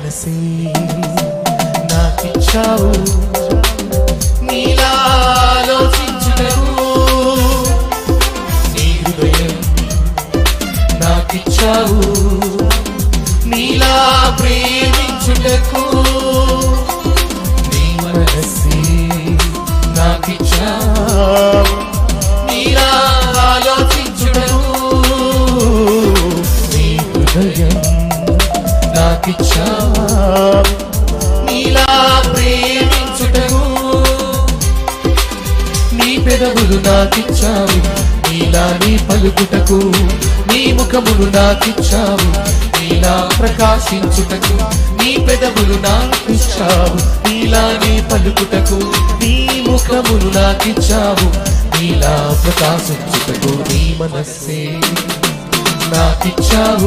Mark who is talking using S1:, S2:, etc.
S1: మనసే నాకిచ్చావు, నీలా ఆలోచించుటకు నీ హృదయం నాకిచ్చావు, నీలా ప్రేమించుటకు నీ మనసే నాకిచ్చావు, నీలా ఆలోచించుటకు నీ హృదయం నాకిచ్చావు, నీలా ప్రేమించుటకు నీ పెదవులు నాకిచ్చావు, నీలా నీ పలుకుటకు నీ ముఖములు నాకిచ్చావు, నీలా ప్రకాశించుటకు నీ పెదవులు నాకిచ్చావు, నీలా నీ పలుకుటకు నీ ముఖములు నాకిచ్చావు, నీలా ప్రకాశించుటకు నీ మనస్సే నాకిచ్చావు.